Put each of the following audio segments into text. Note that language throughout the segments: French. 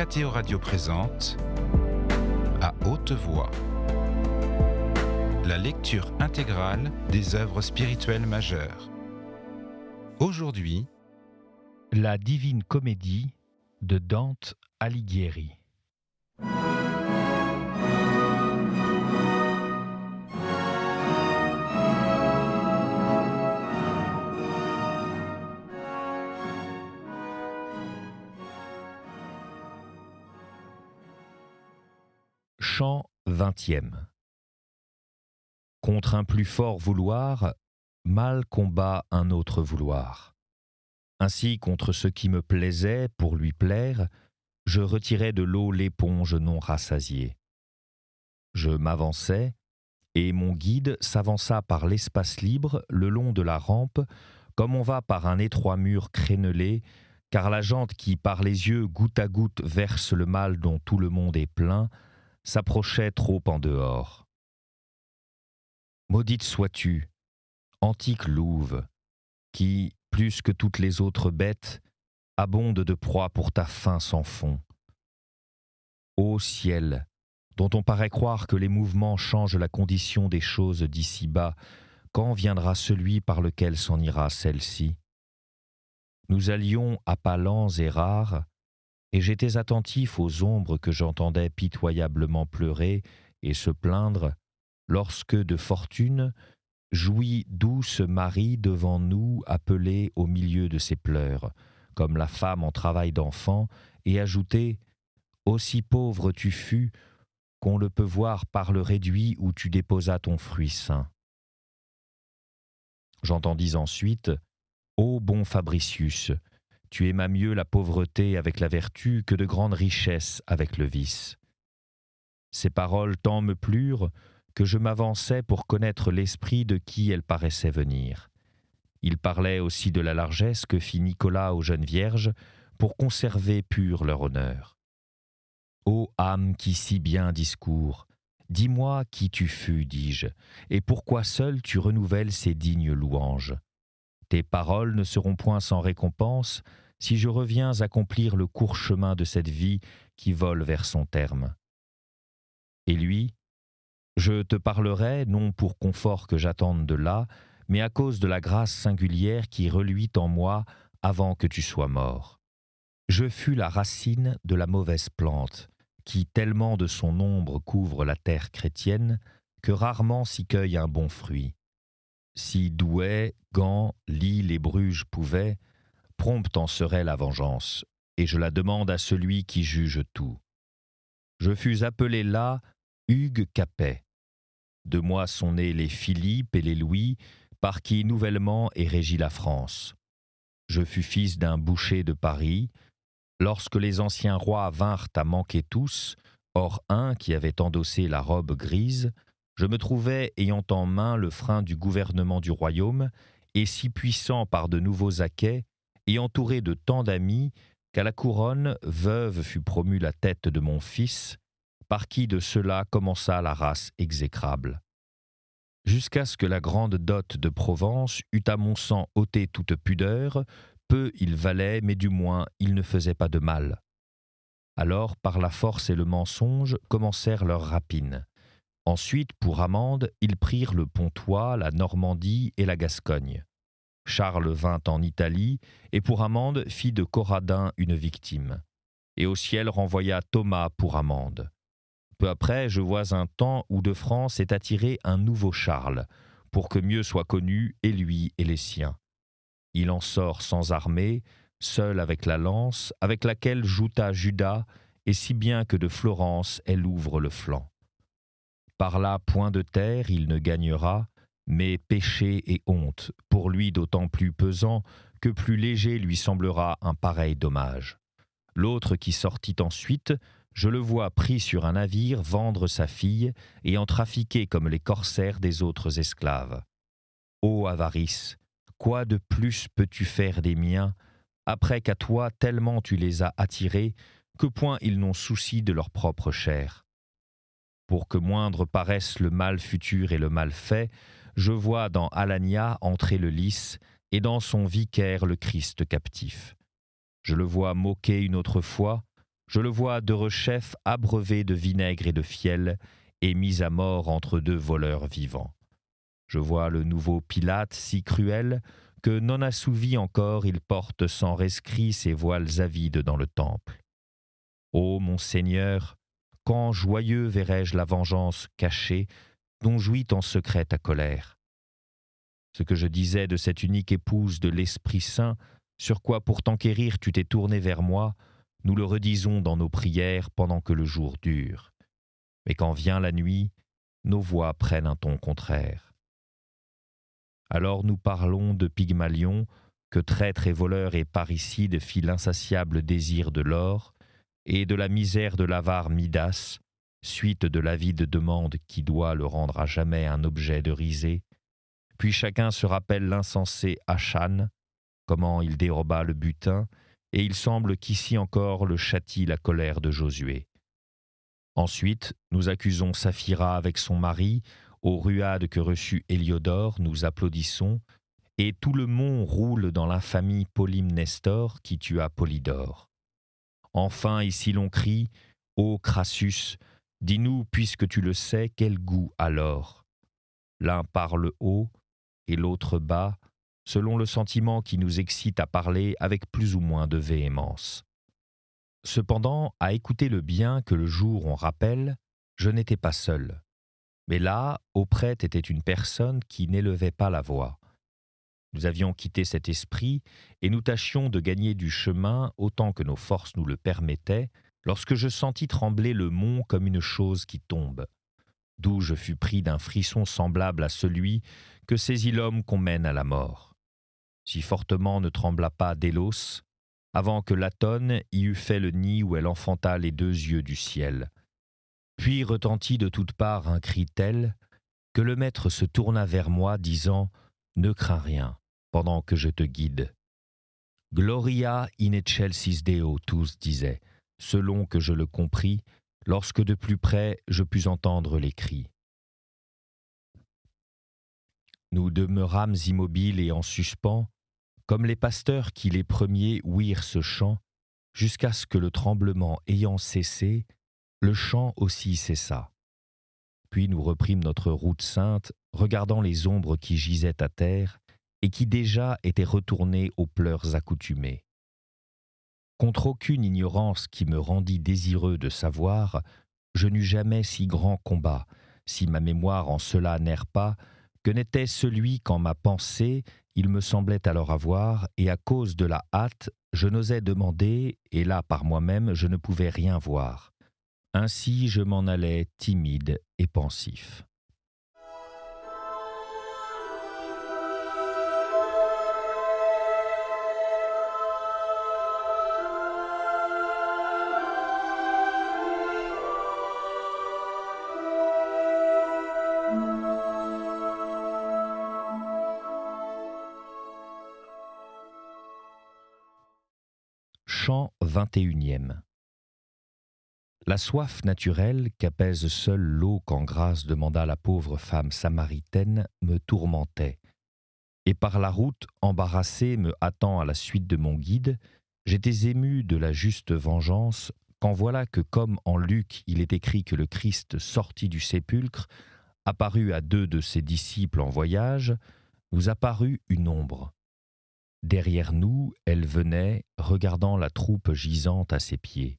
Mathéo Radio présente À haute voix la lecture intégrale des œuvres spirituelles majeures. Aujourd'hui, La Divine Comédie de Dante Alighieri. Chant 20e. Contre un plus fort vouloir, mal combat un autre vouloir. Ainsi, contre ce qui me plaisait pour lui plaire, je retirais de l'eau l'éponge non rassasiée. Je m'avançai, et mon guide s'avança par l'espace libre le long de la rampe, comme on va par un étroit mur crénelé, car la jante qui, par les yeux goutte à goutte, verse le mal dont tout le monde est plein, s'approchait trop en dehors. Maudite sois-tu, antique louve, qui, plus que toutes les autres bêtes, abonde de proie pour ta faim sans fond. Ô ciel, dont on paraît croire que les mouvements changent la condition des choses d'ici-bas, quand viendra celui par lequel s'en ira celle-ci? Nous allions à pas lents et rares, et j'étais attentif aux ombres que j'entendais pitoyablement pleurer et se plaindre, lorsque de fortune jouit douce Marie devant nous appelée au milieu de ses pleurs, comme la femme en travail d'enfant, et ajoutait « Aussi pauvre tu fus qu'on le peut voir par le réduit où tu déposas ton fruit saint. » J'entendis ensuite « Ô bon Fabricius, tu aimas mieux la pauvreté avec la vertu que de grandes richesses avec le vice. » Ces paroles tant me plurent que je m'avançai pour connaître l'esprit de qui elles paraissaient venir. Il parlait aussi de la largesse que fit Nicolas aux jeunes vierges pour conserver pur leur honneur. Ô âme qui si bien discours, dis-moi qui tu fus, dis-je, et pourquoi seul tu renouvelles ces dignes louanges. Tes paroles ne seront point sans récompense si je reviens accomplir le court chemin de cette vie qui vole vers son terme. Et lui, je te parlerai non pour confort que j'attende de là, mais à cause de la grâce singulière qui reluit en moi avant que tu sois mort. Je fus la racine de la mauvaise plante, qui tellement de son ombre couvre la terre chrétienne, que rarement s'y cueille un bon fruit. Si Douai, Gand, Lille et Bruges pouvaient, prompte en serait la vengeance, et je la demande à celui qui juge tout. Je fus appelé là Hugues Capet. De moi sont nés les Philippe et les Louis, par qui nouvellement est régie la France. Je fus fils d'un boucher de Paris. Lorsque les anciens rois vinrent à manquer tous, hors un qui avait endossé la robe grise, je me trouvais ayant en main le frein du gouvernement du royaume, et si puissant par de nouveaux acquets, et entouré de tant d'amis, qu'à la couronne, veuve fut promue la tête de mon fils, par qui de cela commença la race exécrable. Jusqu'à ce que la grande dot de Provence eût à mon sang ôté toute pudeur, peu il valait, mais du moins il ne faisait pas de mal. Alors, par la force et le mensonge, commencèrent leurs rapines. Ensuite, pour amende, ils prirent le Pontois, la Normandie et la Gascogne. Charles vint en Italie, et pour amende fit de Corradin une victime. Et au ciel renvoya Thomas pour amende. Peu après, je vois un temps où de France est attiré un nouveau Charles, pour que mieux soit connu, et lui et les siens. Il en sort sans armée, seul avec la lance, avec laquelle jouta Judas, et si bien que de Florence elle ouvre le flanc. Par là, point de terre il ne gagnera, mais péché et honte, pour lui d'autant plus pesant que plus léger lui semblera un pareil dommage. L'autre qui sortit ensuite, je le vois pris sur un navire vendre sa fille et en trafiquer comme les corsaires des autres esclaves. Ô avarice, quoi de plus peux-tu faire des miens, après qu'à toi tellement tu les as attirés, que point ils n'ont souci de leur propre chair. Pour que moindre paraisse le mal futur et le mal fait, je vois dans Alania entrer le lys, et dans son vicaire le Christ captif. Je le vois moquer une autre fois, Je le vois derechef abreuvé de vinaigre et de fiel et mis à mort entre deux voleurs vivants. Je vois le nouveau Pilate si cruel que non assouvi encore il porte sans rescrit ses voiles avides dans le temple. Ô mon Seigneur, quand joyeux verrai-je la vengeance cachée dont jouit en secret ta colère? Ce que je disais de cette unique épouse de l'Esprit Saint, sur quoi pour t'enquérir tu t'es tourné vers moi, nous le redisons dans nos prières pendant que le jour dure. Mais quand vient la nuit, nos voix prennent un ton contraire. Alors nous parlons de Pygmalion, que traître et voleur et parricide fit l'insatiable désir de l'or, et de la misère de l'avare Midas, suite de l'avide demande qui doit le rendre à jamais un objet de risée. Puis chacun se rappelle l'insensé Achan, comment il déroba le butin, et il semble qu'ici encore le châtie la colère de Josué. Ensuite, nous accusons Saphira avec son mari, aux ruades que reçut Héliodore, nous applaudissons, et tout le mont roule dans l'infamie Polymnestor qui tua Polydore. Enfin, ici l'on crie « Ô Crassus, dis-nous, puisque tu le sais, quel goût alors ?» L'un parle haut et l'autre bas, selon le sentiment qui nous excite à parler avec plus ou moins de véhémence. Cependant, à écouter le bien que le jour on rappelle, je n'étais pas seul. Mais là, auprès était une personne qui n'élevait pas la voix. Nous avions quitté cet esprit et nous tâchions de gagner du chemin autant que nos forces nous le permettaient, lorsque je sentis trembler le mont comme une chose qui tombe, d'où je fus pris d'un frisson semblable à celui que saisit l'homme qu'on mène à la mort. Si fortement ne trembla pas Délos, avant que l'Atone y eût fait le nid où elle enfanta les deux yeux du ciel. Puis retentit de toutes parts un cri tel que le maître se tourna vers moi, disant « Ne crains rien, pendant que je te guide. » Gloria in excelsis Deo, tous disaient, selon que je le compris, lorsque de plus près je pus entendre les cris. Nous demeurâmes immobiles et en suspens, comme les pasteurs qui les premiers ouïrent ce chant, jusqu'à ce que le tremblement ayant cessé, le chant aussi cessa. Puis nous reprîmes notre route sainte, regardant les ombres qui gisaient à terre et qui déjà étaient retournées aux pleurs accoutumés. Contre aucune ignorance qui me rendit désireux de savoir, je n'eus jamais si grand combat, si ma mémoire en cela n'erre pas, que n'était celui qu'en ma pensée il me semblait alors avoir, et à cause de la hâte, je n'osais demander, et là par moi-même je ne pouvais rien voir. Ainsi je m'en allais timide et pensif. Chant 21e. La soif naturelle qu'apaise seule l'eau quand grâce demanda la pauvre femme samaritaine me tourmentait, et par la route embarrassée me hâtant à la suite de mon guide, j'étais ému de la juste vengeance quand voilà que comme en Luc il est écrit que le Christ sortit du sépulcre, apparut à deux de ses disciples en voyage, nous apparut une ombre. Derrière nous, elle venait, regardant la troupe gisante à ses pieds.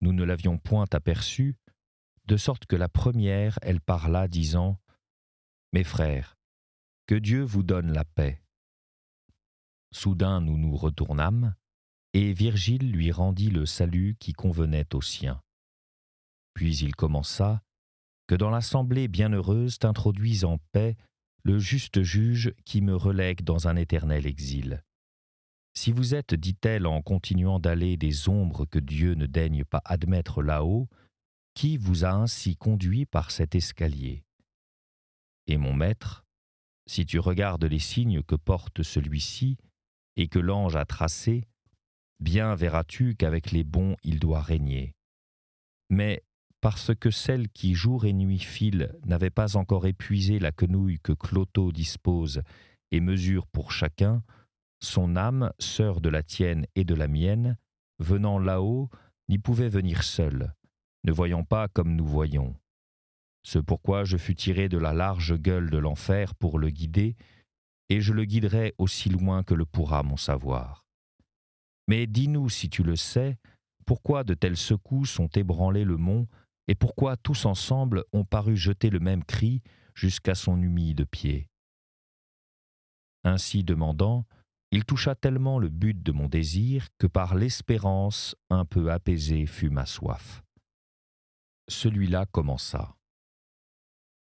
Nous ne l'avions point aperçue, de sorte que la première, elle parla, disant « Mes frères, que Dieu vous donne la paix. » Soudain nous nous retournâmes, et Virgile lui rendit le salut qui convenait au sien. Puis il commença « Que dans l'assemblée bienheureuse t'introduise en paix le juste juge qui me relègue dans un éternel exil. Si vous êtes, dit-elle en continuant d'aller des ombres que Dieu ne daigne pas admettre là-haut, qui vous a ainsi conduit par cet escalier? Et mon maître, si tu regardes les signes que porte celui-ci et que l'ange a tracés, bien verras-tu qu'avec les bons il doit régner. Mais parce que celle qui jour et nuit file n'avait pas encore épuisé la quenouille que Clotho dispose et mesure pour chacun, son âme, sœur de la tienne et de la mienne, venant là-haut, n'y pouvait venir seul, ne voyant pas comme nous voyons. C'est pourquoi je fus tiré de la large gueule de l'enfer pour le guider, et je le guiderai aussi loin que le pourra mon savoir. Mais dis-nous, si tu le sais, pourquoi de telles secousses ont ébranlé le mont, et pourquoi tous ensemble ont paru jeter le même cri jusqu'à son humide pied. Ainsi demandant, il toucha tellement le but de mon désir que par l'espérance un peu apaisée fut ma soif. Celui-là commença.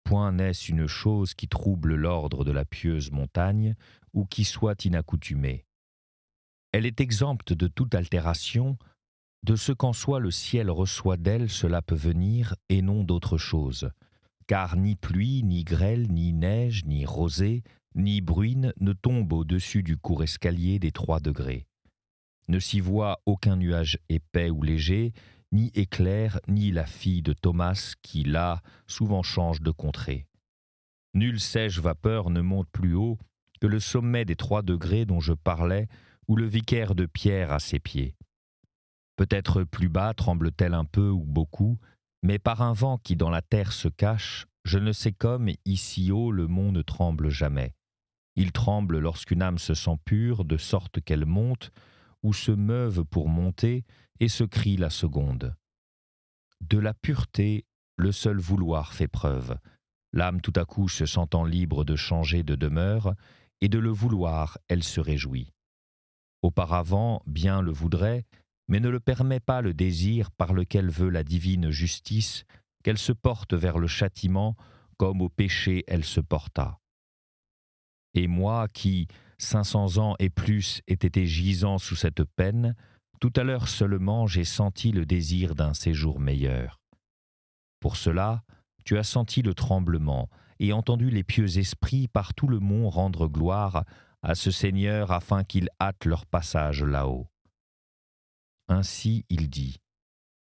Point n'est-ce une chose qui trouble l'ordre de la pieuse montagne ou qui soit inaccoutumée. Elle est exempte de toute altération, de ce qu'en soi le ciel reçoit d'elle cela peut venir et non d'autre chose, car ni pluie, ni grêle, ni neige, ni rosée, ni bruine ne tombe au-dessus du court escalier des 3 degrés. Ne s'y voit aucun nuage épais ou léger, ni éclair, ni la fille de Thomas qui, là, souvent change de contrée. Nulle sèche vapeur ne monte plus haut que le sommet des 3 degrés dont je parlais, où le vicaire de Pierre a ses pieds. Peut-être plus bas tremble-t-elle un peu ou beaucoup, mais par un vent qui dans la terre se cache, je ne sais comme ici haut le mont ne tremble jamais. Il tremble lorsqu'une âme se sent pure, de sorte qu'elle monte, ou se meuve pour monter, et se crie la seconde. De la pureté, le seul vouloir fait preuve. L'âme tout à coup se sentant libre de changer de demeure, et de le vouloir, elle se réjouit. Auparavant, bien le voudrait, mais ne le permet pas le désir par lequel veut la divine justice qu'elle se porte vers le châtiment comme au péché elle se porta. Et moi qui, 500 ans et plus, ai été gisant sous cette peine, tout à l'heure seulement j'ai senti le désir d'un séjour meilleur. Pour cela, tu as senti le tremblement et entendu les pieux esprits par tout le mont rendre gloire à ce Seigneur afin qu'il hâte leur passage là-haut. Ainsi il dit,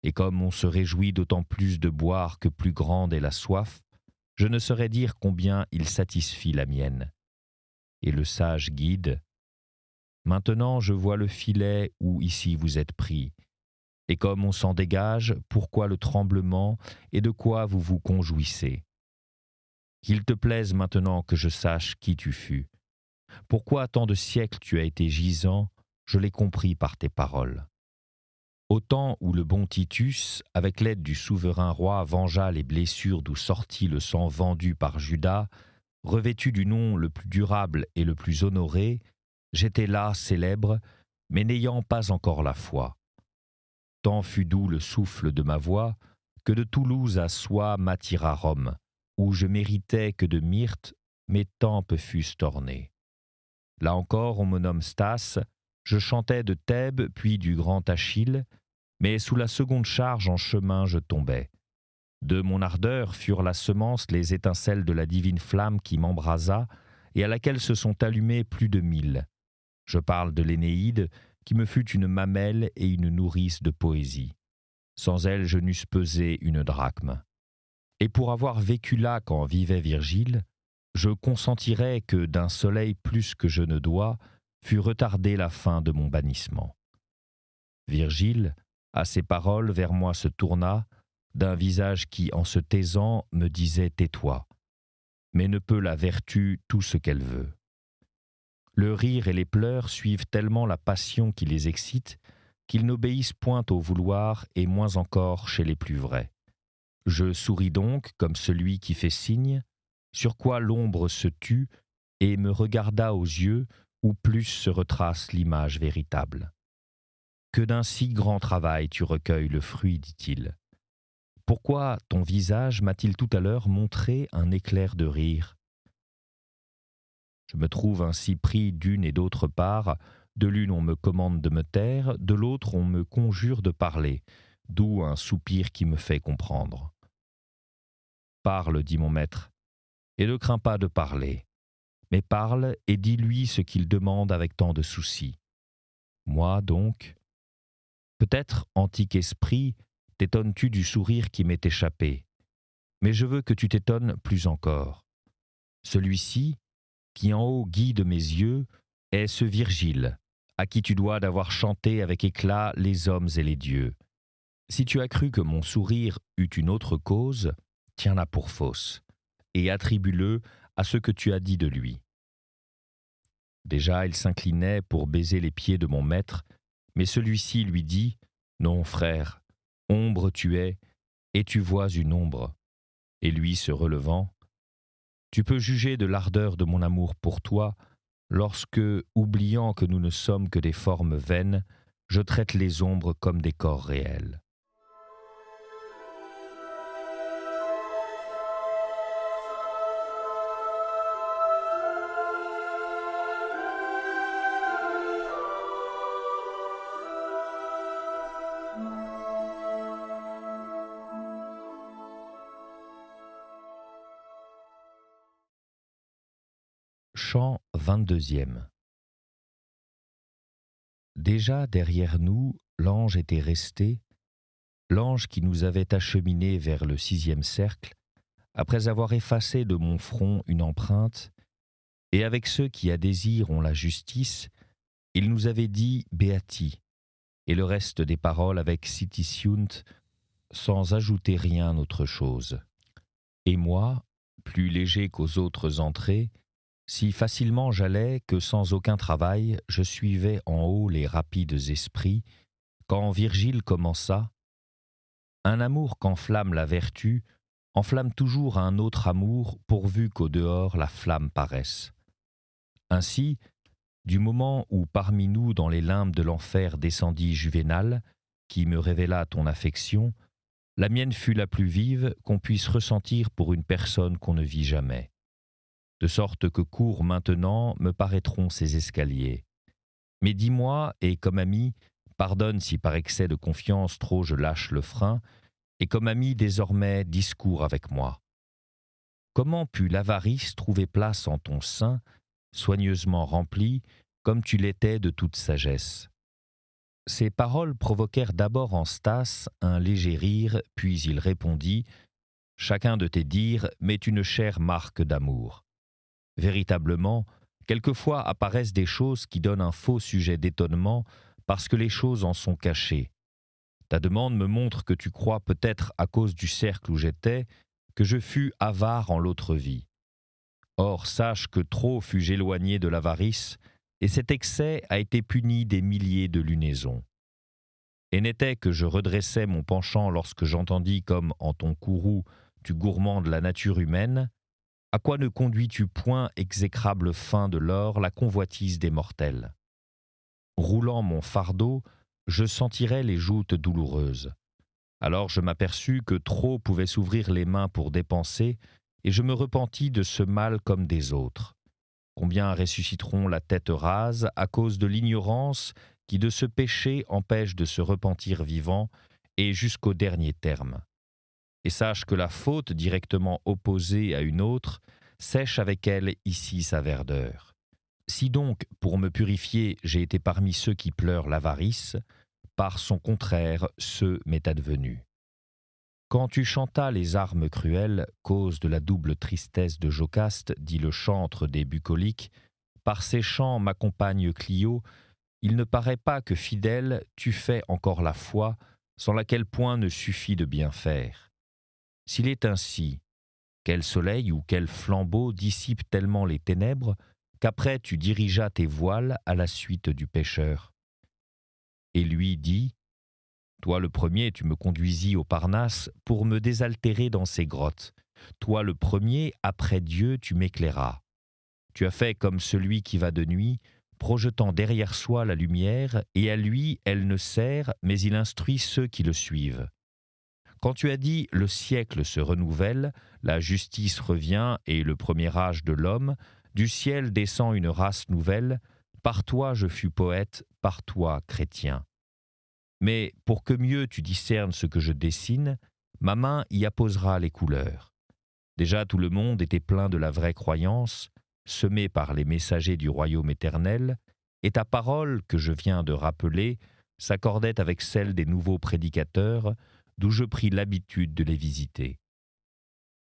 et comme on se réjouit d'autant plus de boire que plus grande est la soif, je ne saurais dire combien il satisfit la mienne. Et le sage guide, maintenant je vois le filet où ici vous êtes pris, et comme on s'en dégage, pourquoi le tremblement et de quoi vous vous conjouissez? Qu'il te plaise maintenant que je sache qui tu fus. Pourquoi tant de siècles tu as été gisant, je l'ai compris par tes paroles. Au temps où le bon Titus, avec l'aide du souverain roi, vengea les blessures d'où sortit le sang vendu par Judas, revêtu du nom le plus durable et le plus honoré, j'étais là célèbre, mais n'ayant pas encore la foi. Tant fut doux le souffle de ma voix, que de Toulouse à Soie m'attira Rome, où je méritais que de myrte mes tempes fussent ornées. Là encore on me nomme Stas, je chantais de Thèbes puis du grand Achille, mais sous la seconde charge en chemin je tombais. De mon ardeur furent la semence les étincelles de la divine flamme qui m'embrasa et à laquelle se sont allumées plus de 1000. Je parle de l'Énéide qui me fut une mamelle et une nourrice de poésie. Sans elle je n'eusse pesé une drachme. Et pour avoir vécu là quand vivait Virgile, je consentirais que d'un soleil plus que je ne dois fût retardée la fin de mon bannissement. Virgile, à ces paroles, vers moi se tourna, d'un visage qui, en se taisant, me disait « tais-toi ». Mais ne peut la vertu tout ce qu'elle veut. Le rire et les pleurs suivent tellement la passion qui les excite qu'ils n'obéissent point au vouloir et moins encore chez les plus vrais. Je souris donc comme celui qui fait signe, sur quoi l'ombre se tut et me regarda aux yeux où plus se retrace l'image véritable. Que d'un si grand travail tu recueilles le fruit, dit-il. Pourquoi ton visage m'a-t-il tout à l'heure montré un éclair de rire? Je me trouve ainsi pris d'une et d'autre part, de l'une on me commande de me taire, de l'autre on me conjure de parler, d'où un soupir qui me fait comprendre. Parle, dit mon maître, et ne crains pas de parler, mais parle et dis-lui ce qu'il demande avec tant de souci. Moi donc, peut-être, antique esprit, t'étonnes-tu du sourire qui m'est échappé, mais je veux que tu t'étonnes plus encore. Celui-ci, qui en haut guide mes yeux, est ce Virgile, à qui tu dois d'avoir chanté avec éclat les hommes et les dieux. Si tu as cru que mon sourire eut une autre cause, tiens-la pour fausse, et attribue-le à ce que tu as dit de lui. Déjà, il s'inclinait pour baiser les pieds de mon maître, mais celui-ci lui dit « Non, frère, ombre tu es, et tu vois une ombre. » Et lui, se relevant, « Tu peux juger de l'ardeur de mon amour pour toi, lorsque, oubliant que nous ne sommes que des formes vaines, je traite les ombres comme des corps réels. » Chant 22e. Déjà derrière nous, l'ange était resté, l'ange qui nous avait acheminés vers le 6e cercle, après avoir effacé de mon front une empreinte, et avec ceux qui à désir ont la justice, il nous avait dit « Beati », et le reste des paroles avec Sitisiunt, sans ajouter rien autre chose. Et moi, plus léger qu'aux autres entrées, si facilement j'allais que sans aucun travail, je suivais en haut les rapides esprits, quand Virgile commença « Un amour qu'enflamme la vertu, enflamme toujours un autre amour, pourvu qu'au dehors la flamme paraisse. Ainsi, du moment où parmi nous dans les limbes de l'enfer descendit Juvénal, qui me révéla ton affection, la mienne fut la plus vive qu'on puisse ressentir pour une personne qu'on ne vit jamais. De sorte que courts maintenant me paraîtront ces escaliers. Mais dis-moi, et comme ami, pardonne si par excès de confiance trop je lâche le frein, et comme ami désormais discours avec moi. Comment put l'avarice trouver place en ton sein, soigneusement remplie, comme tu l'étais de toute sagesse? Ces paroles provoquèrent d'abord en Stas un léger rire, puis il répondit « Chacun de tes dires met une chère marque d'amour. Véritablement, quelquefois apparaissent des choses qui donnent un faux sujet d'étonnement parce que les choses en sont cachées. Ta demande me montre que tu crois peut-être à cause du cercle où j'étais que je fus avare en l'autre vie. Or, sache que trop fus-je éloigné de l'avarice, et cet excès a été puni des milliers de lunaisons. Et n'était que je redressais mon penchant lorsque j'entendis comme en ton courroux tu gourmandes la nature humaine, à quoi ne conduis-tu point, exécrable fin de l'or, la convoitise des mortels? Roulant mon fardeau, je sentirais les joutes douloureuses. Alors je m'aperçus que trop pouvaient s'ouvrir les mains pour dépenser, et je me repentis de ce mal comme des autres. Combien ressusciteront la tête rase à cause de l'ignorance qui de ce péché empêche de se repentir vivant, et jusqu'au dernier terme. Et sache que la faute directement opposée à une autre sèche avec elle ici sa verdeur. Si donc, pour me purifier, j'ai été parmi ceux qui pleurent l'avarice, par son contraire, ce m'est advenu. Quand tu chantas les armes cruelles, cause de la double tristesse de Jocaste, dit le chantre des bucoliques, par ces chants m'accompagne Clio, il ne paraît pas que fidèle, tu fais encore la foi, sans laquelle point ne suffit de bien faire. S'il est ainsi, quel soleil ou quel flambeau dissipe tellement les ténèbres qu'après tu dirigeas tes voiles à la suite du pécheur? Et lui dit, toi le premier tu me conduisis au Parnasse pour me désaltérer dans ces grottes. Toi le premier, après Dieu, tu m'éclairas. Tu as fait comme celui qui va de nuit, projetant derrière soi la lumière, et à lui elle ne sert, mais il instruit ceux qui le suivent. Quand tu as dit « le siècle se renouvelle, la justice revient et le premier âge de l'homme, du ciel descend une race nouvelle, par toi je fus poète, par toi chrétien. Mais pour que mieux tu discernes ce que je dessine, ma main y apposera les couleurs. Déjà tout le monde était plein de la vraie croyance, semée par les messagers du royaume éternel, et ta parole que je viens de rappeler s'accordait avec celle des nouveaux prédicateurs, d'où je pris l'habitude de les visiter.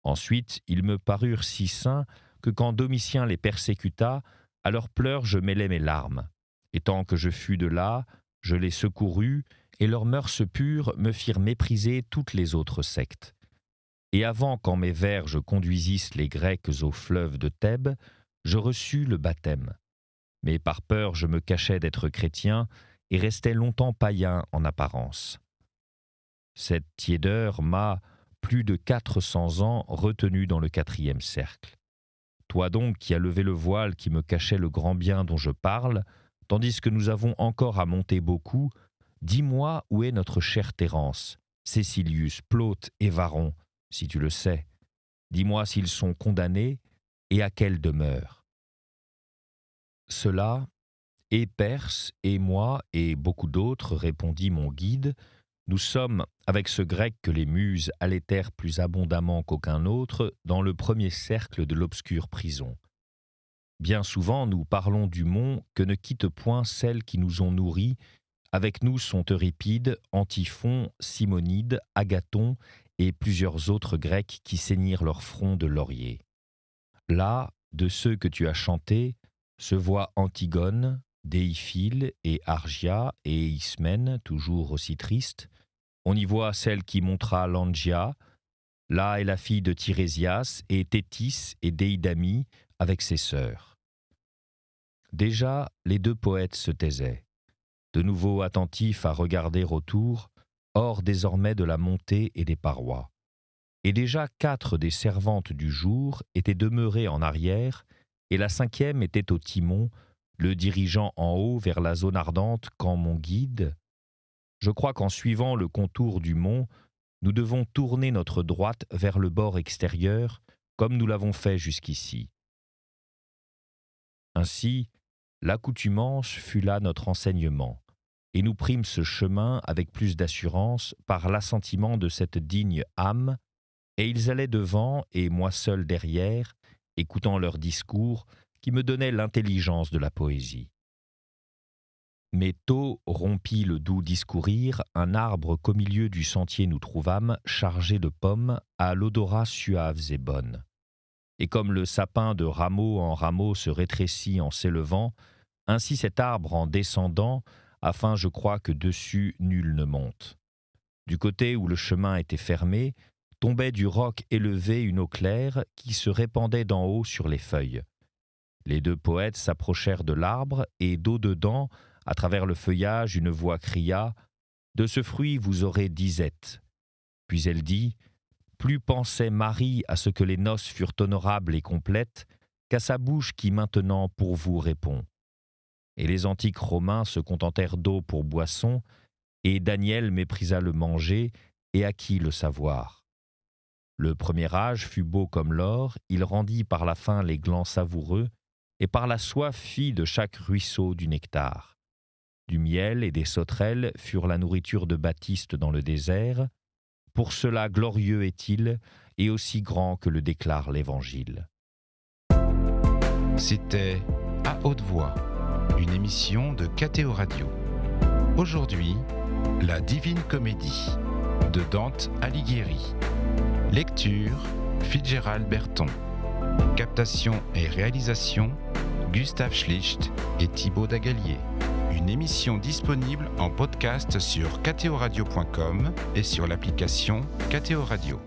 Ensuite, ils me parurent si saints que quand Domitien les persécuta, à leurs pleurs je mêlais mes larmes. Et tant que je fus de là, je les secourus, et leurs mœurs pures me firent mépriser toutes les autres sectes. Et avant qu'en mes verges conduisissent les Grecs au fleuve de Thèbes, je reçus le baptême. Mais par peur je me cachais d'être chrétien et restais longtemps païen en apparence. Cette tiédeur m'a, plus de 400 ans, retenu dans le 4e cercle. Toi donc qui as levé le voile qui me cachait le grand bien dont je parle, tandis que nous avons encore à monter beaucoup, dis-moi où est notre chère Thérence, Cécilius, Plaute et Varron, si tu le sais. Dis-moi s'ils sont condamnés et à quelle demeure. Cela, et Perse, et moi, et beaucoup d'autres, répondit mon guide, nous sommes, avec ce grec que les muses allaitèrent plus abondamment qu'aucun autre, dans le premier cercle de l'obscure prison. Bien souvent, nous parlons du mont que ne quittent point celles qui nous ont nourris. Avec nous sont Euripide, Antiphon, Simonide, Agathon et plusieurs autres Grecs qui ceignirent leur front de laurier. Là, de ceux que tu as chantés, se voient Antigone, Déiphile et Argia et Ismène, toujours aussi triste. On y voit celle qui montra Langia. Là est la fille de Tirésias et Thétis et Déidamie avec ses sœurs. Déjà, les deux poètes se taisaient, de nouveau attentifs à regarder autour, hors désormais de la montée et des parois. Et déjà 4 des servantes du jour étaient demeurées en arrière, et la 5e était au timon, le dirigeant en haut vers la zone ardente quand mon guide. Je crois qu'en suivant le contour du mont, nous devons tourner notre droite vers le bord extérieur, comme nous l'avons fait jusqu'ici. Ainsi, l'accoutumance fut là notre enseignement, et nous prîmes ce chemin avec plus d'assurance par l'assentiment de cette digne âme, et ils allaient devant et moi seul derrière, écoutant leurs discours qui me donnaient l'intelligence de la poésie. Mais tôt rompit le doux discourir un arbre qu'au milieu du sentier nous trouvâmes, chargé de pommes, à l'odorat suaves et bonnes. Et comme le sapin de rameau en rameau se rétrécit en s'élevant, ainsi cet arbre en descendant, afin je crois que dessus nul ne monte. Du côté où le chemin était fermé, tombait du roc élevé une eau claire qui se répandait d'en haut sur les feuilles. Les deux poètes s'approchèrent de l'arbre et d'au-dedans, à travers le feuillage, une voix cria « De ce fruit vous aurez disette ». Puis elle dit « Plus pensait Marie à ce que les noces furent honorables et complètes qu'à sa bouche qui maintenant pour vous répond. » Et les antiques Romains se contentèrent d'eau pour boisson, et Daniel méprisa le manger et acquit le savoir. Le premier âge fut beau comme l'or, il rendit par la faim les glands savoureux, et par la soif fit de chaque ruisseau du nectar. Du miel et des sauterelles furent la nourriture de Baptiste dans le désert. Pour cela glorieux est-il, et aussi grand que le déclare l'Évangile. C'était À haute voix, une émission de KTO Radio. Aujourd'hui, La Divine Comédie de Dante Alighieri. Lecture, Fitzgerald Berton. Captation et réalisation, Gustave Schlicht et Thibaut Dagalier. Une émission disponible en podcast sur ktoradio.com et sur l'application KTO Radio.